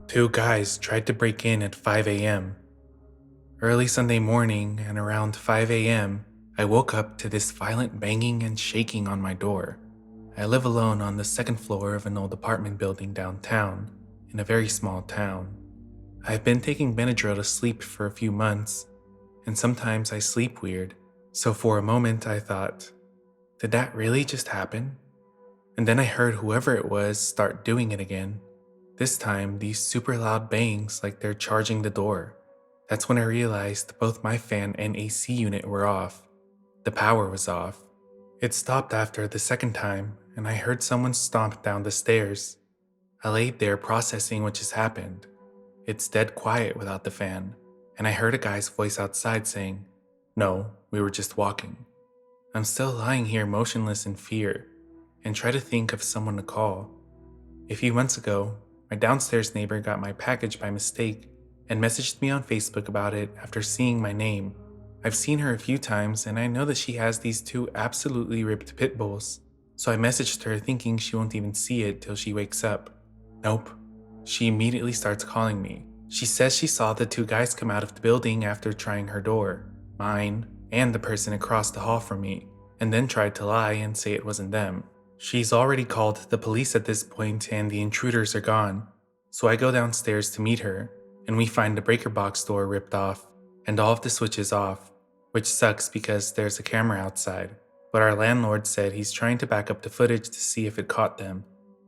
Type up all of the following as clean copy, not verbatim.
Two guys tried to break in at 5 a.m. Early Sunday morning, and around 5 a.m., I woke up to this violent banging and shaking on my door. I live alone on the second floor of an old apartment building downtown, in a very small town. I've been taking Benadryl to sleep for a few months, and sometimes I sleep weird, so for a moment I thought, did that really just happen? And then I heard whoever it was start doing it again. This time, these super loud bangs like they're charging the door. That's when I realized both my fan and AC unit were off. The power was off. It stopped after the second time, and I heard someone stomp down the stairs. I laid there processing what just happened. It's dead quiet without the fan, and I heard a guy's voice outside saying, "No, we were just walking." I'm still lying here motionless in fear, and try to think of someone to call. A few months ago, my downstairs neighbor got my package by mistake and messaged me on Facebook about it after seeing my name. I've seen her a few times and I know that she has these two absolutely ripped pit bulls, so I messaged her thinking she won't even see it till she wakes up. Nope. She immediately starts calling me. She says she saw the two guys come out of the building after trying her door, mine, and the person across the hall from me, and then tried to lie and say it wasn't them. She's already called the police at this point and the intruders are gone, so I go downstairs to meet her, and we find the breaker box door ripped off and all of the switches off, which sucks because there's a camera outside, but our landlord said he's trying to back up the footage to see if it caught them.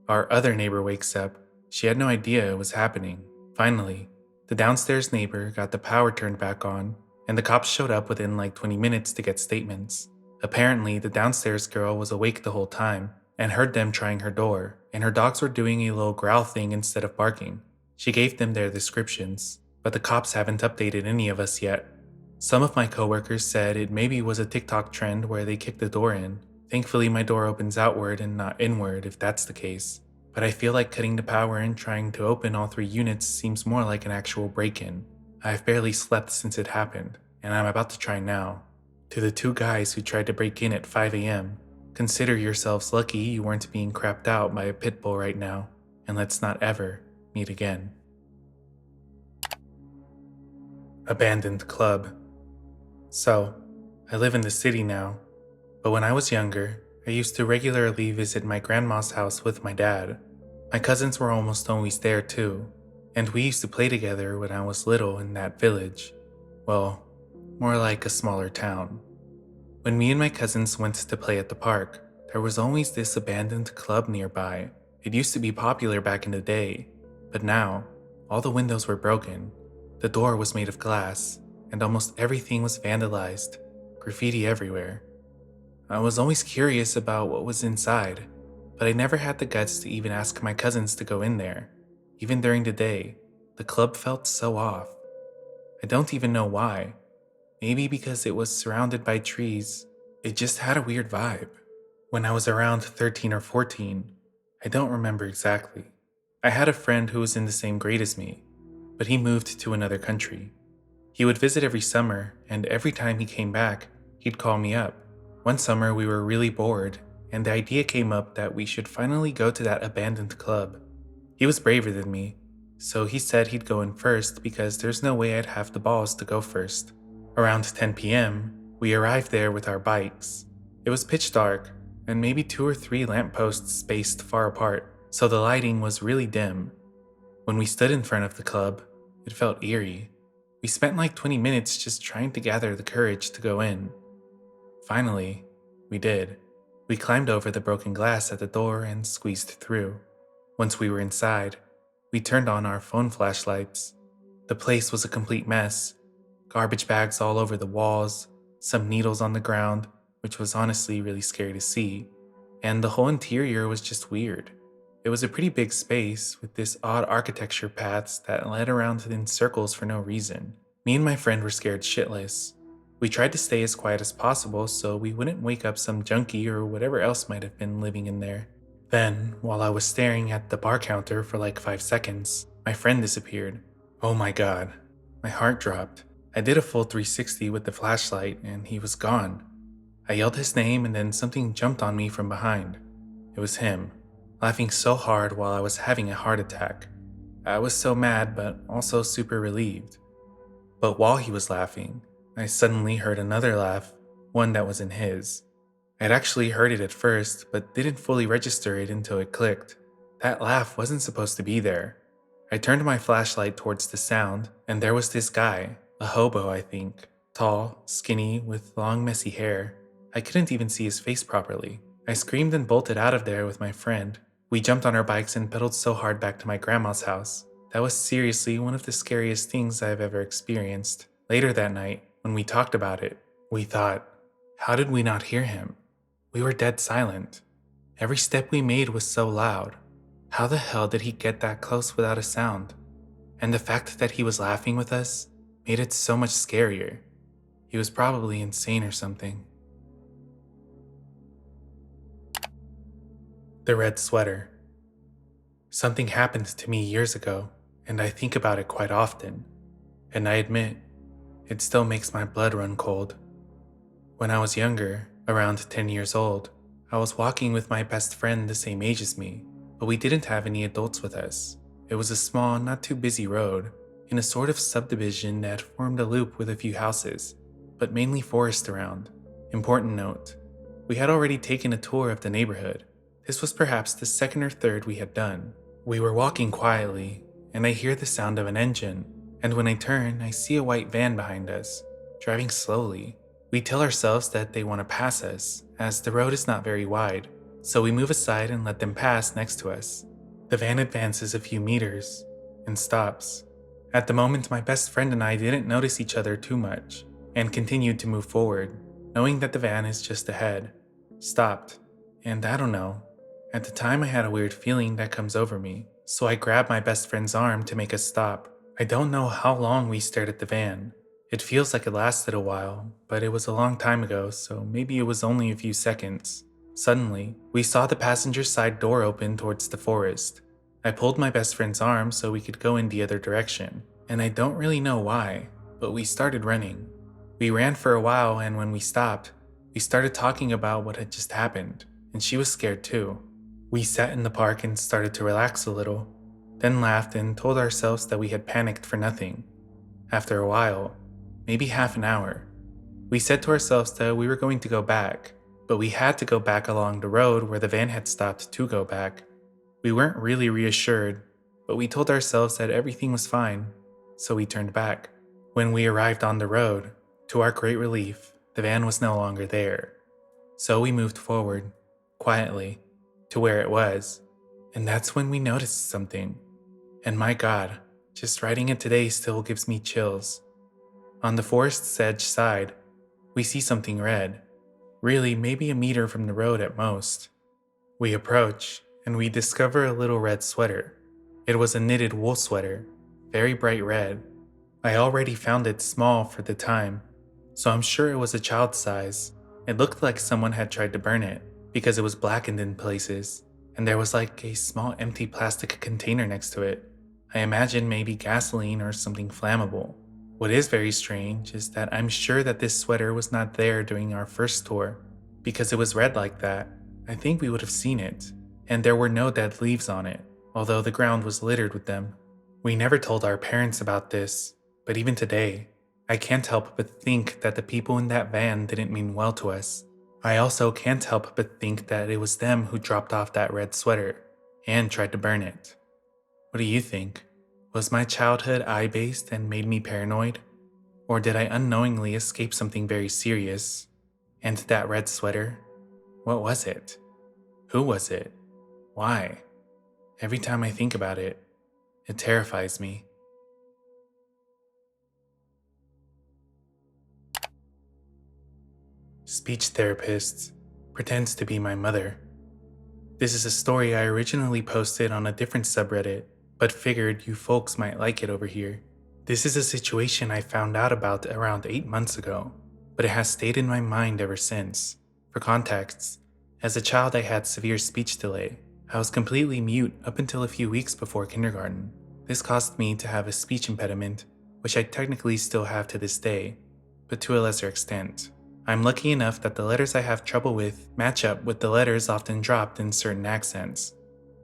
Our other neighbor wakes up. She had no idea it was happening. Finally, the downstairs neighbor got the power turned back on, and the cops showed up within like 20 minutes to get statements. Apparently, the downstairs girl was awake the whole time and heard them trying her door, and her dogs were doing a little growl thing instead of barking. She gave them their descriptions, but the cops haven't updated any of us yet. Some of my coworkers said it maybe was a TikTok trend where they kicked the door in. Thankfully, my door opens outward and not inward if that's the case, but I feel like cutting the power and trying to open all three units seems more like an actual break-in. I've barely slept since it happened, and I'm about to try now. To the two guys who tried to break in at 5 a.m., consider yourselves lucky you weren't being crapped out by a pit bull right now, and let's not ever meet again. Abandoned club. So, I live in the city now, but when I was younger, I used to regularly visit my grandma's house with my dad. My cousins were almost always there too, and we used to play together when I was little in that village. Well, more like a smaller town. When me and my cousins went to play at the park, there was always this abandoned club nearby. It used to be popular back in the day, but now, all the windows were broken, the door was made of glass, and almost everything was vandalized, graffiti everywhere. I was always curious about what was inside, but I never had the guts to even ask my cousins to go in there. Even during the day, the club felt so off. I don't even know why. Maybe because it was surrounded by trees. It just had a weird vibe. When I was around 13 or 14, I don't remember exactly. I had a friend who was in the same grade as me, but he moved to another country. He would visit every summer, and every time he came back, he'd call me up. One summer we were really bored, and the idea came up that we should finally go to that abandoned club. He was braver than me, so he said he'd go in first because there's no way I'd have the balls to go first. Around 10 p.m., we arrived there with our bikes. It was pitch dark, and maybe 2 or 3 lampposts spaced far apart, so the lighting was really dim. When we stood in front of the club, it felt eerie. We spent like 20 minutes just trying to gather the courage to go in. Finally, we did. We climbed over the broken glass at the door and squeezed through. Once we were inside, we turned on our phone flashlights. The place was a complete mess. Garbage bags all over the walls, some needles on the ground, which was honestly really scary to see, and the whole interior was just weird. It was a pretty big space with this odd architecture paths that led around in circles for no reason. Me and my friend were scared shitless. We tried to stay as quiet as possible so we wouldn't wake up some junkie or whatever else might have been living in there. Then, while I was staring at the bar counter for like 5 seconds, my friend disappeared. Oh my god. My heart dropped. I did a full 360 with the flashlight and he was gone. I yelled his name and then something jumped on me from behind. It was him, laughing so hard while I was having a heart attack. I was so mad, but also super relieved. But while he was laughing, I suddenly heard another laugh, one that wasn't his. I'd actually heard it at first, but didn't fully register it until it clicked. That laugh wasn't supposed to be there. I turned my flashlight towards the sound, and there was this guy, a hobo, I think. Tall, skinny, with long, messy hair. I couldn't even see his face properly. I screamed and bolted out of there with my friend. We jumped on our bikes and pedaled so hard back to my grandma's house. That was seriously one of the scariest things I've ever experienced. Later that night, when we talked about it, we thought, how did we not hear him? We were dead silent. Every step we made was so loud. How the hell did he get that close without a sound? And the fact that he was laughing with us made it so much scarier. He was probably insane or something. The red sweater. Something happened to me years ago, and I think about it quite often. And I admit, it still makes my blood run cold. When I was younger, around 10 years old, I was walking with my best friend the same age as me, but we didn't have any adults with us. It was a small, not too busy road, in a sort of subdivision that formed a loop with a few houses, but mainly forest around. Important note, we had already taken a tour of the neighborhood. This was perhaps the second or third we had done. We were walking quietly, and I hear the sound of an engine, and when I turn, I see a white van behind us, driving slowly. We tell ourselves that they want to pass us, as the road is not very wide, so we move aside and let them pass next to us. The van advances a few meters, and stops. At the moment, my best friend and I didn't notice each other too much, and continued to move forward, knowing that the van is just ahead. Stopped, and I don't know. At the time I had a weird feeling that comes over me, so I grabbed my best friend's arm to make us stop. I don't know how long we stared at the van. It feels like it lasted a while, but it was a long time ago, so maybe it was only a few seconds. Suddenly, we saw the passenger side door open towards the forest. I pulled my best friend's arm so we could go in the other direction, and I don't really know why, but we started running. We ran for a while, and when we stopped, we started talking about what had just happened, and she was scared too. We sat in the park and started to relax a little, then laughed and told ourselves that we had panicked for nothing. After a while, maybe half an hour, we said to ourselves that we were going to go back, but we had to go back along the road where the van had stopped to go back. We weren't really reassured, but we told ourselves that everything was fine, so we turned back. When we arrived on the road, to our great relief, the van was no longer there. So we moved forward, quietly, to where it was, and that's when we noticed something. And my God, just writing it today still gives me chills. On the forest's edge side, we see something red, really maybe a meter from the road at most. We approach, and we discover a little red sweater. It was a knitted wool sweater, very bright red. I already found it small for the time, so I'm sure it was a child's size. It looked like someone had tried to burn it, because it was blackened in places, and there was like a small empty plastic container next to it. I imagine maybe gasoline or something flammable. What is very strange is that I'm sure that this sweater was not there during our first tour, because it was red like that. I think we would have seen it, and there were no dead leaves on it, although the ground was littered with them. We never told our parents about this, but even today, I can't help but think that the people in that van didn't mean well to us. I also can't help but think that it was them who dropped off that red sweater and tried to burn it. What do you think? Was my childhood eye-based and made me paranoid? Or did I unknowingly escape something very serious? And that red sweater? What was it? Who was it? Why? Every time I think about it, it terrifies me. Speech therapist pretends to be my mother. This is a story I originally posted on a different subreddit, but figured you folks might like it over here. This is a situation I found out about around 8 months ago, but it has stayed in my mind ever since. For context, as a child I had severe speech delay. I was completely mute up until a few weeks before kindergarten. This caused me to have a speech impediment, which I technically still have to this day, but to a lesser extent. I'm lucky enough that the letters I have trouble with match up with the letters often dropped in certain accents.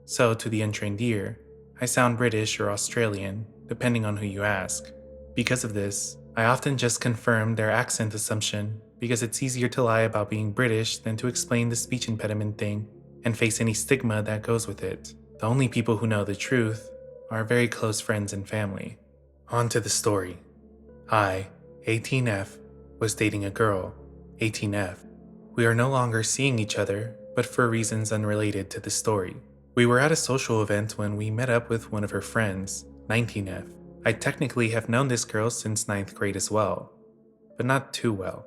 So, to the untrained ear, I sound British or Australian, depending on who you ask. Because of this, I often just confirm their accent assumption because it's easier to lie about being British than to explain the speech impediment thing and face any stigma that goes with it. The only people who know the truth are very close friends and family. On to the story. I, 18F, was dating a girl, 18F. We are no longer seeing each other, but for reasons unrelated to the story. We were at a social event when we met up with one of her friends, 19F. I technically have known this girl since 9th grade as well, but not too well.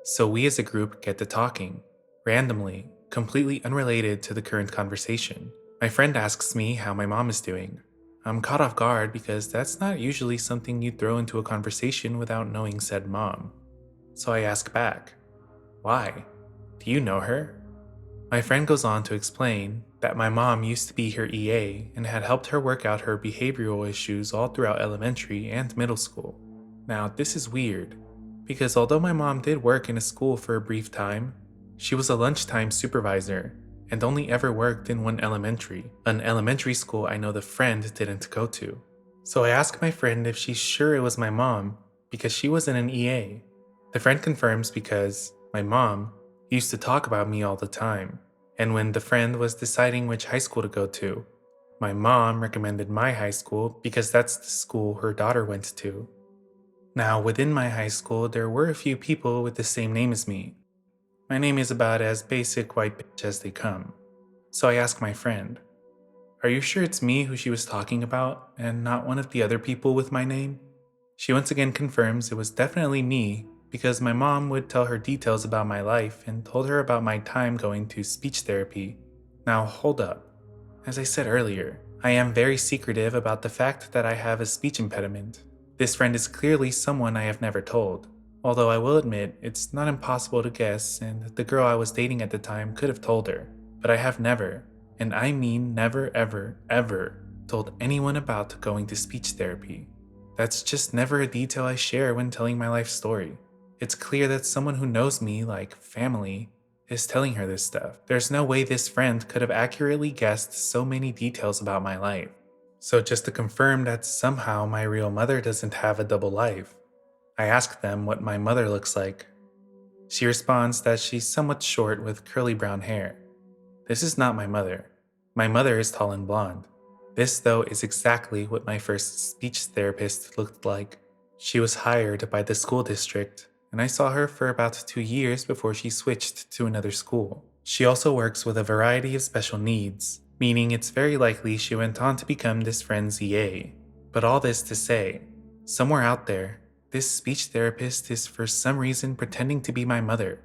So we as a group get to talking, randomly, completely unrelated to the current conversation. My friend asks me how my mom is doing. I'm caught off guard because that's not usually something you throw into a conversation without knowing said mom. So I ask back, why? Do you know her? My friend goes on to explain that my mom used to be her EA and had helped her work out her behavioral issues all throughout elementary and middle school. Now, this is weird, because although my mom did work in a school for a brief time, she was a lunchtime supervisor and only ever worked in an elementary school I know the friend didn't go to. So I asked my friend if she's sure it was my mom because she wasn't an EA. The friend confirms because my mom used to talk about me all the time, and when the friend was deciding which high school to go to, my mom recommended my high school because that's the school her daughter went to. Now, within my high school, there were a few people with the same name as me. My name is about as basic white bitch as they come. So I asked my friend, are you sure it's me who she was talking about and not one of the other people with my name? She once again confirms it was definitely me because my mom would tell her details about my life and told her about my time going to speech therapy. Now hold up. As I said earlier, I am very secretive about the fact that I have a speech impediment. This friend is clearly someone I have never told. Although I will admit, it's not impossible to guess, and the girl I was dating at the time could have told her. But I have never, and I mean never ever, ever, told anyone about going to speech therapy. That's just never a detail I share when telling my life story. It's clear that someone who knows me, like family, is telling her this stuff. There's no way this friend could have accurately guessed so many details about my life. So just to confirm that somehow my real mother doesn't have a double life, I ask them what my mother looks like. She responds that she's somewhat short with curly brown hair. This is not my mother. My mother is tall and blonde. This, though, is exactly what my first speech therapist looked like. She was hired by the school district, and I saw her for about 2 years before she switched to another school. She also works with a variety of special needs, meaning it's very likely she went on to become this friend's EA. But all this to say, somewhere out there, this speech therapist is for some reason pretending to be my mother,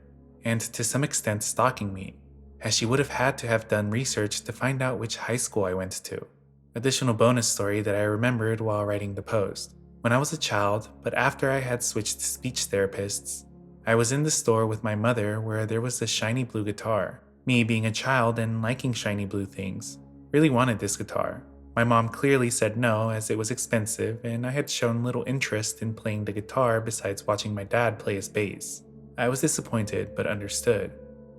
and to some extent stalking me, as she would have had to have done research to find out which high school I went to. Additional bonus story that I remembered while writing the post. When I was a child, but after I had switched speech therapists, I was in the store with my mother where there was a shiny blue guitar. Me being a child and liking shiny blue things, really wanted this guitar. My mom clearly said no as it was expensive and I had shown little interest in playing the guitar besides watching my dad play his bass. I was disappointed but understood.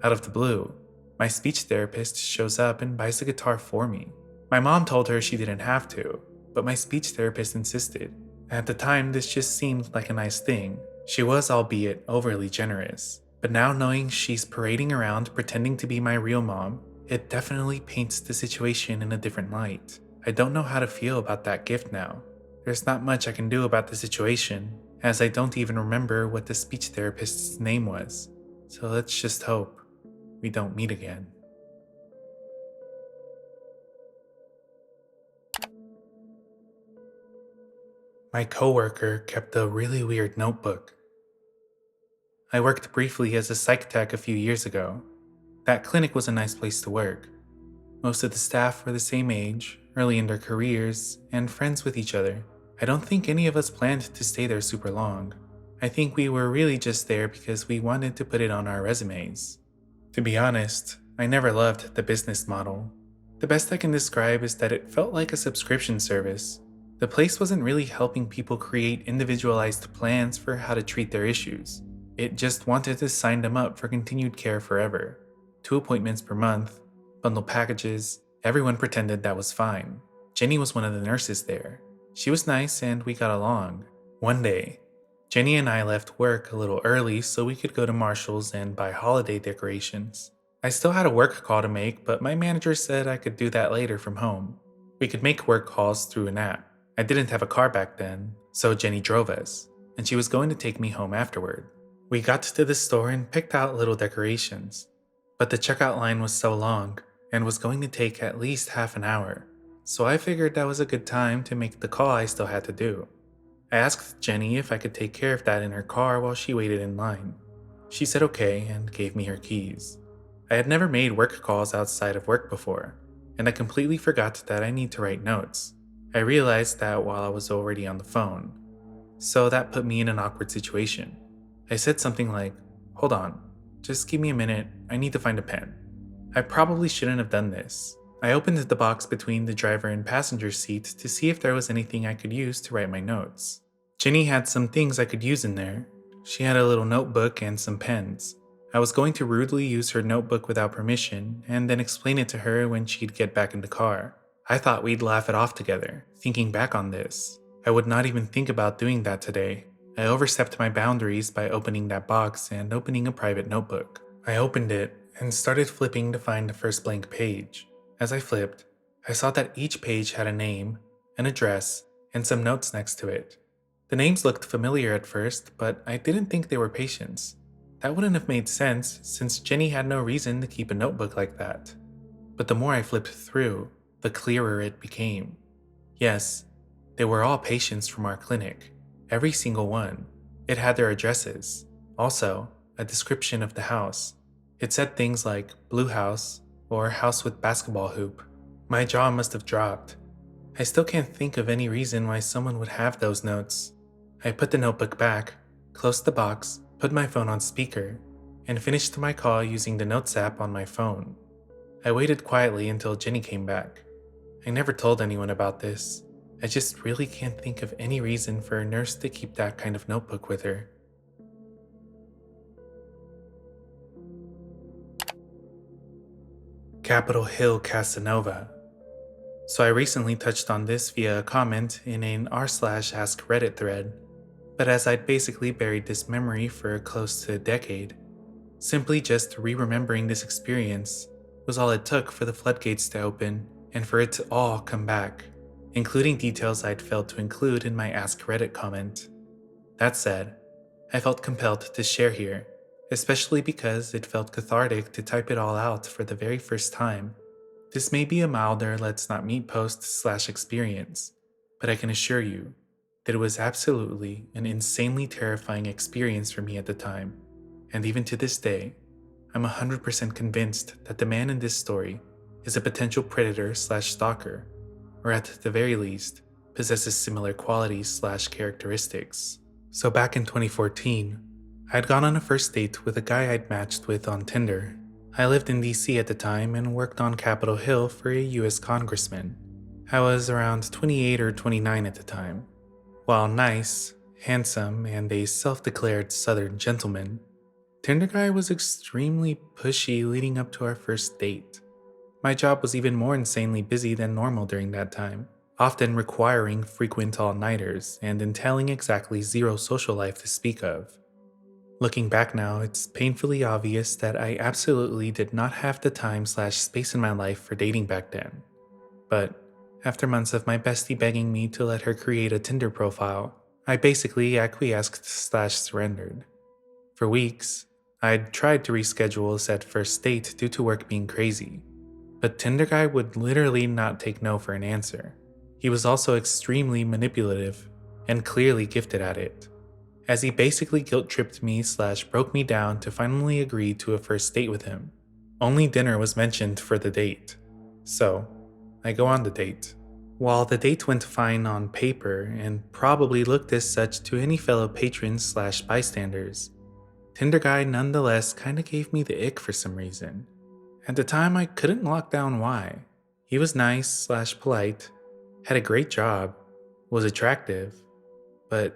Out of the blue, my speech therapist shows up and buys the guitar for me. My mom told her she didn't have to, but my speech therapist insisted. At the time, this just seemed like a nice thing. She was, albeit, overly generous. But now knowing she's parading around pretending to be my real mom, it definitely paints the situation in a different light. I don't know how to feel about that gift now. There's not much I can do about the situation, as I don't even remember what the speech therapist's name was. So let's just hope we don't meet again. My coworker kept a really weird notebook. I worked briefly as a psych tech a few years ago. That clinic was a nice place to work. Most of the staff were the same age, early in their careers, and friends with each other. I don't think any of us planned to stay there super long. I think we were really just there because we wanted to put it on our resumes. To be honest, I never loved the business model. The best I can describe is that it felt like a subscription service. The place wasn't really helping people create individualized plans for how to treat their issues. It just wanted to sign them up for continued care forever. 2 appointments per month, bundle packages, everyone pretended that was fine. Jenny was one of the nurses there. She was nice and we got along. One day, Jenny and I left work a little early so we could go to Marshall's and buy holiday decorations. I still had a work call to make, but my manager said I could do that later from home. We could make work calls through an app. I didn't have a car back then, so Jenny drove us, and she was going to take me home afterward. We got to the store and picked out little decorations, but the checkout line was so long and was going to take at least half an hour, so I figured that was a good time to make the call I still had to do. I asked Jenny if I could take care of that in her car while she waited in line. She said okay and gave me her keys. I had never made work calls outside of work before, and I completely forgot that I need to write notes. I realized that while I was already on the phone, so that put me in an awkward situation. I said something like, "Hold on, just give me a minute, I need to find a pen." I probably shouldn't have done this. I opened the box between the driver and passenger seat to see if there was anything I could use to write my notes. Jenny had some things I could use in there. She had a little notebook and some pens. I was going to rudely use her notebook without permission and then explain it to her when she'd get back in the car. I thought we'd laugh it off together. Thinking back on this, I would not even think about doing that today. I overstepped my boundaries by opening that box and opening a private notebook. I opened it and started flipping to find the first blank page. As I flipped, I saw that each page had a name, an address, and some notes next to it. The names looked familiar at first, but I didn't think they were patients. That wouldn't have made sense since Jenny had no reason to keep a notebook like that. But the more I flipped through, the clearer it became. Yes, they were all patients from our clinic, every single one. It had their addresses, also a description of the house. It said things like blue house or house with basketball hoop. My jaw must have dropped. I still can't think of any reason why someone would have those notes. I put the notebook back, closed the box, put my phone on speaker, and finished my call using the Notes app on my phone. I waited quietly until Jenny came back. I never told anyone about this. I just really can't think of any reason for a nurse to keep that kind of notebook with her. Capitol Hill, Casanova. So I recently touched on this via a comment in an r/ask Reddit thread, but as I'd basically buried this memory for close to a decade, simply just re-remembering this experience was all it took for the floodgates to open and for it to all come back, including details I'd failed to include in my Ask Reddit comment. That said, I felt compelled to share here, especially because it felt cathartic to type it all out for the very first time. This may be a milder Let's Not Meet post/experience, but I can assure you that it was absolutely an insanely terrifying experience for me at the time, and even to this day, I'm 100% convinced that the man in this story is a potential predator/stalker, or at the very least, possesses similar qualities/characteristics. So back in 2014, I had gone on a first date with a guy I'd matched with on Tinder. I lived in DC at the time and worked on Capitol Hill for a US congressman. I was around 28 or 29 at the time. While nice, handsome, and a self-declared Southern gentleman, Tinder guy was extremely pushy leading up to our first date. My job was even more insanely busy than normal during that time, often requiring frequent all-nighters and entailing exactly zero social life to speak of. Looking back now, it's painfully obvious that I absolutely did not have the time/space in my life for dating back then. But after months of my bestie begging me to let her create a Tinder profile, I basically acquiesced/surrendered. For weeks, I'd tried to reschedule said first date due to work being crazy, but Tinder guy would literally not take no for an answer. He was also extremely manipulative and clearly gifted at it, as he basically guilt-tripped me/broke me down to finally agree to a first date with him. Only dinner was mentioned for the date, so I go on the date. While the date went fine on paper and probably looked as such to any fellow patrons/bystanders, Tinder guy nonetheless kinda gave me the ick for some reason. At the time, I couldn't lock down why. He was nice/polite, had a great job, was attractive, but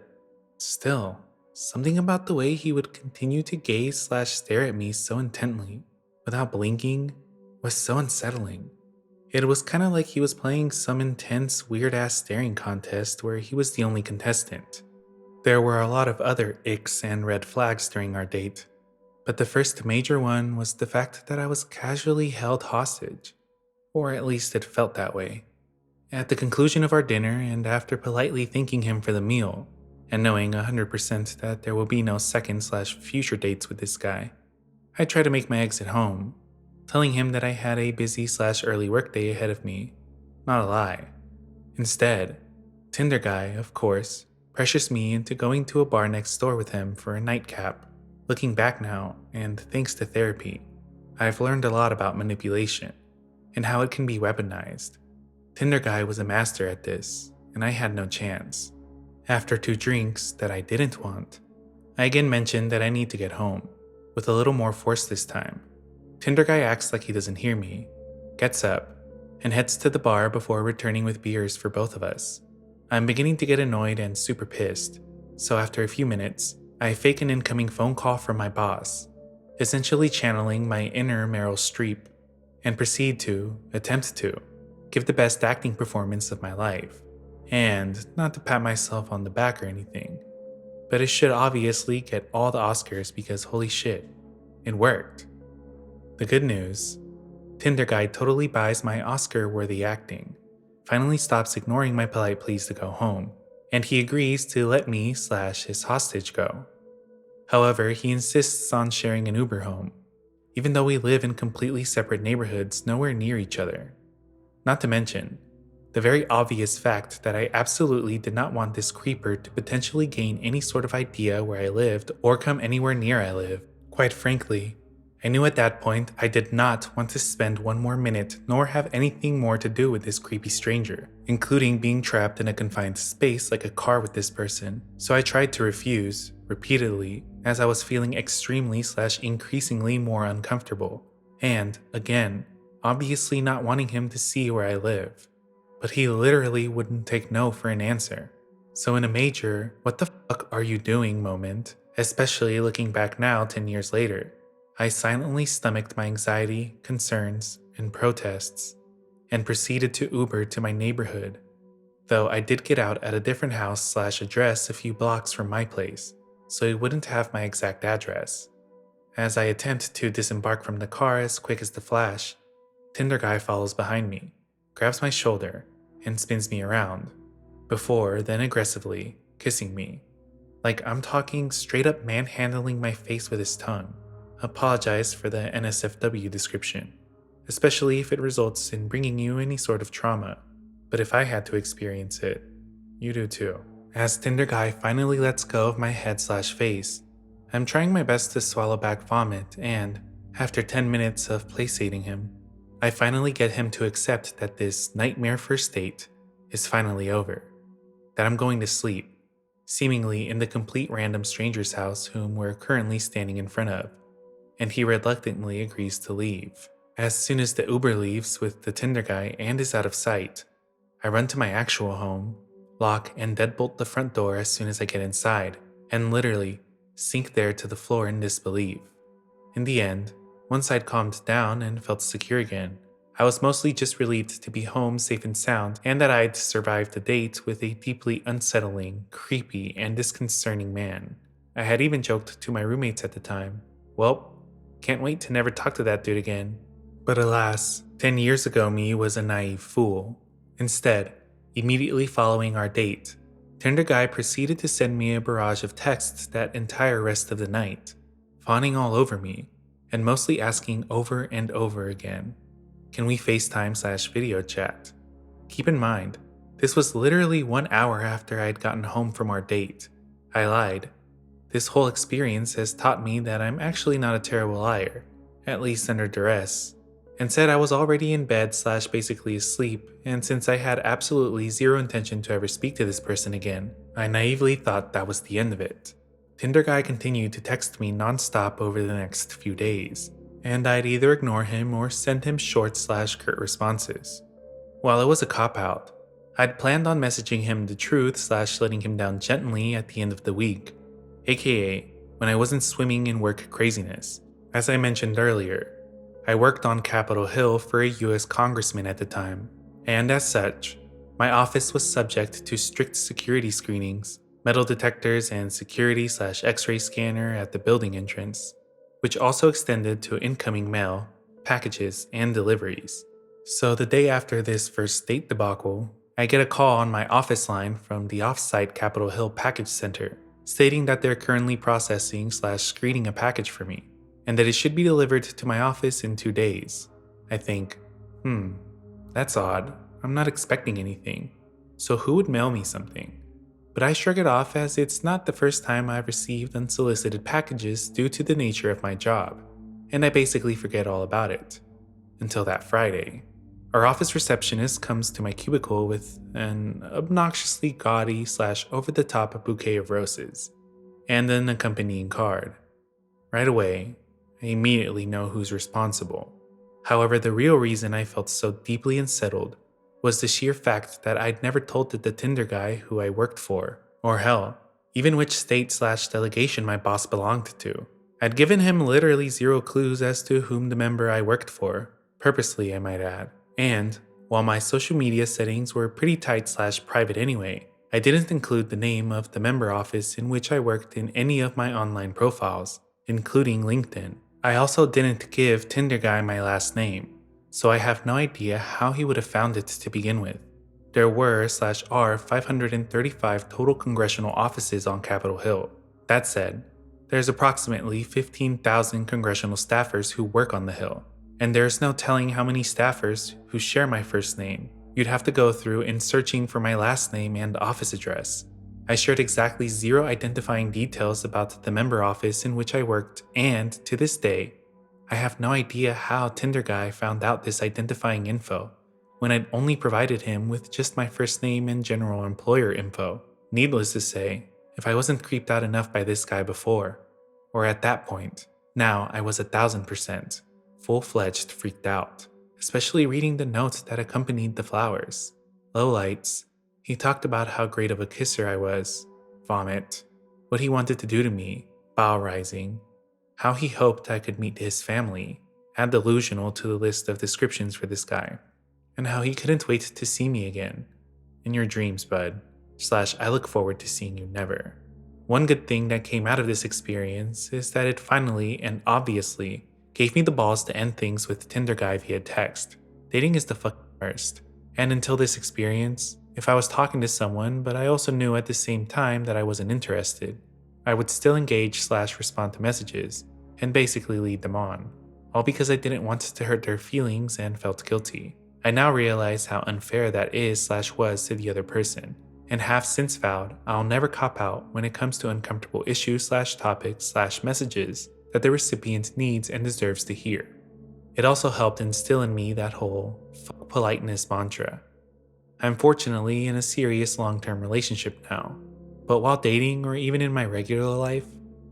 still, something about the way he would continue to gaze/stare at me so intently, without blinking, was so unsettling. It was kind of like he was playing some intense, weird ass staring contest where he was the only contestant. There were a lot of other icks and red flags during our date, but the first major one was the fact that I was casually held hostage, or at least it felt that way. At the conclusion of our dinner, and after politely thanking him for the meal, and knowing 100% that there will be no second/future dates with this guy, I tried to make my exit home, telling him that I had a busy/early workday ahead of me. Not a lie. Instead, Tinder guy, of course, pressures me into going to a bar next door with him for a nightcap. Looking back now, and thanks to therapy, I've learned a lot about manipulation and how it can be weaponized. Tinder guy was a master at this, and I had no chance. After 2 drinks that I didn't want, I again mentioned that I need to get home, with a little more force this time. Tinder guy acts like he doesn't hear me, gets up, and heads to the bar before returning with beers for both of us. I'm beginning to get annoyed and super pissed, so after a few minutes, I fake an incoming phone call from my boss, essentially channeling my inner Meryl Streep, and proceed to, attempt to, give the best acting performance of my life. And not to pat myself on the back or anything, but it should obviously get all the Oscars because holy shit, it worked. The good news, Tinder guy totally buys my Oscar-worthy acting, finally stops ignoring my polite pleas to go home, and he agrees to let me/his hostage go. However, he insists on sharing an Uber home, even though we live in completely separate neighborhoods nowhere near each other. Not to mention, the very obvious fact that I absolutely did not want this creeper to potentially gain any sort of idea where I lived or come anywhere near I live. Quite frankly, I knew at that point I did not want to spend one more minute nor have anything more to do with this creepy stranger, including being trapped in a confined space like a car with this person, so I tried to refuse, repeatedly, as I was feeling extremely/increasingly more uncomfortable, and, again, obviously not wanting him to see where I live. But he literally wouldn't take no for an answer. So in a major, what the fuck are you doing moment, especially looking back now 10 years later, I silently stomached my anxiety, concerns, and protests, and proceeded to Uber to my neighborhood, though I did get out at a different house/address a few blocks from my place, so he wouldn't have my exact address. As I attempt to disembark from the car as quick as the flash, Tinder guy follows behind me, grabs my shoulder, and spins me around, before then aggressively kissing me. Like I'm talking straight up manhandling my face with his tongue. Apologize for the NSFW description, especially if it results in bringing you any sort of trauma, but if I had to experience it, you do too. As Tinder guy finally lets go of my head/face, I'm trying my best to swallow back vomit and, after 10 minutes of placating him, I finally get him to accept that this nightmare first date is finally over, that I'm going to sleep, seemingly in the complete random stranger's house whom we're currently standing in front of, and he reluctantly agrees to leave. As soon as the Uber leaves with the Tinder guy and is out of sight, I run to my actual home, lock and deadbolt the front door as soon as I get inside, and literally sink there to the floor in disbelief. In the end, once I'd calmed down and felt secure again, I was mostly just relieved to be home safe and sound and that I'd survived the date with a deeply unsettling, creepy, and disconcerting man. I had even joked to my roommates at the time, well, can't wait to never talk to that dude again. But alas, 10 years ago me was a naive fool. Instead, immediately following our date, Tinder guy proceeded to send me a barrage of texts that entire rest of the night, fawning all over me, and mostly asking over and over again, can we FaceTime/video chat? Keep in mind, this was literally 1 hour after I'd gotten home from our date. I lied. This whole experience has taught me that I'm actually not a terrible liar, at least under duress, and said I was already in bed/basically asleep, and since I had absolutely zero intention to ever speak to this person again, I naively thought that was the end of it. Tinder guy continued to text me nonstop over the next few days, and I'd either ignore him or send him short/curt responses. While it was a cop-out, I'd planned on messaging him the truth/letting him down gently at the end of the week, aka when I wasn't swimming in work craziness. As I mentioned earlier, I worked on Capitol Hill for a US congressman at the time, and as such, my office was subject to strict security screenings, metal detectors, and security/x-ray scanner at the building entrance, which also extended to incoming mail, packages, and deliveries. So the day after this first state debacle, I get a call on my office line from the off-site Capitol Hill Package Center, stating that they're currently processing/screening a package for me, and that it should be delivered to my office in 2 days. I think, that's odd. I'm not expecting anything. So who would mail me something? But I shrug it off as it's not the first time I've received unsolicited packages due to the nature of my job, and I basically forget all about it. Until that Friday. Our office receptionist comes to my cubicle with an obnoxiously gaudy/over-the-top bouquet of roses, and an accompanying card. Right away, I immediately know who's responsible. However, the real reason I felt so deeply unsettled was the sheer fact that I'd never told the Tinder guy who I worked for, or hell, even which state/delegation my boss belonged to. I'd given him literally zero clues as to whom the member I worked for, purposely I might add. And, while my social media settings were pretty tight/private anyway, I didn't include the name of the member office in which I worked in any of my online profiles, including LinkedIn. I also didn't give Tinder guy my last name, so I have no idea how he would have found it to begin with. There were/are 535 total congressional offices on Capitol Hill. That said, there's approximately 15,000 congressional staffers who work on the Hill, and there's no telling how many staffers who share my first name you'd have to go through in searching for my last name and office address. I shared exactly zero identifying details about the member office in which I worked, and to this day, I have no idea how Tinder guy found out this identifying info when I'd only provided him with just my first name and general employer info. Needless to say, if I wasn't creeped out enough by this guy before, or at that point, now I was 1,000% full-fledged freaked out, especially reading the notes that accompanied the flowers. Lowlights. He talked about how great of a kisser I was, vomit, what he wanted to do to me, bowel rising, how he hoped I could meet his family, add delusional to the list of descriptions for this guy, and how he couldn't wait to see me again. In your dreams, bud. / I look forward to seeing you never. One good thing that came out of this experience is that it finally and obviously gave me the balls to end things with Tinder guy via text. Dating is the worst. And until this experience, if I was talking to someone but I also knew at the same time that I wasn't interested, I would still engage/respond to messages and basically lead them on, all because I didn't want to hurt their feelings and felt guilty. I now realize how unfair that is/was to the other person, and have since vowed I'll never cop out when it comes to uncomfortable issues/topics/messages that the recipient needs and deserves to hear. It also helped instill in me that whole fuck politeness mantra. I'm fortunately in a serious long-term relationship now, but while dating or even in my regular life,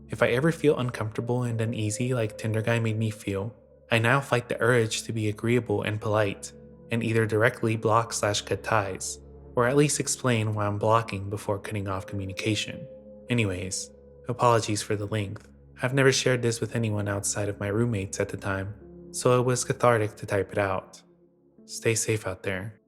if I ever feel uncomfortable and uneasy like Tinder guy made me feel, I now fight the urge to be agreeable and polite, and either directly block/cut ties, or at least explain why I'm blocking before cutting off communication. Anyways, apologies for the length. I've never shared this with anyone outside of my roommates at the time, so it was cathartic to type it out. Stay safe out there.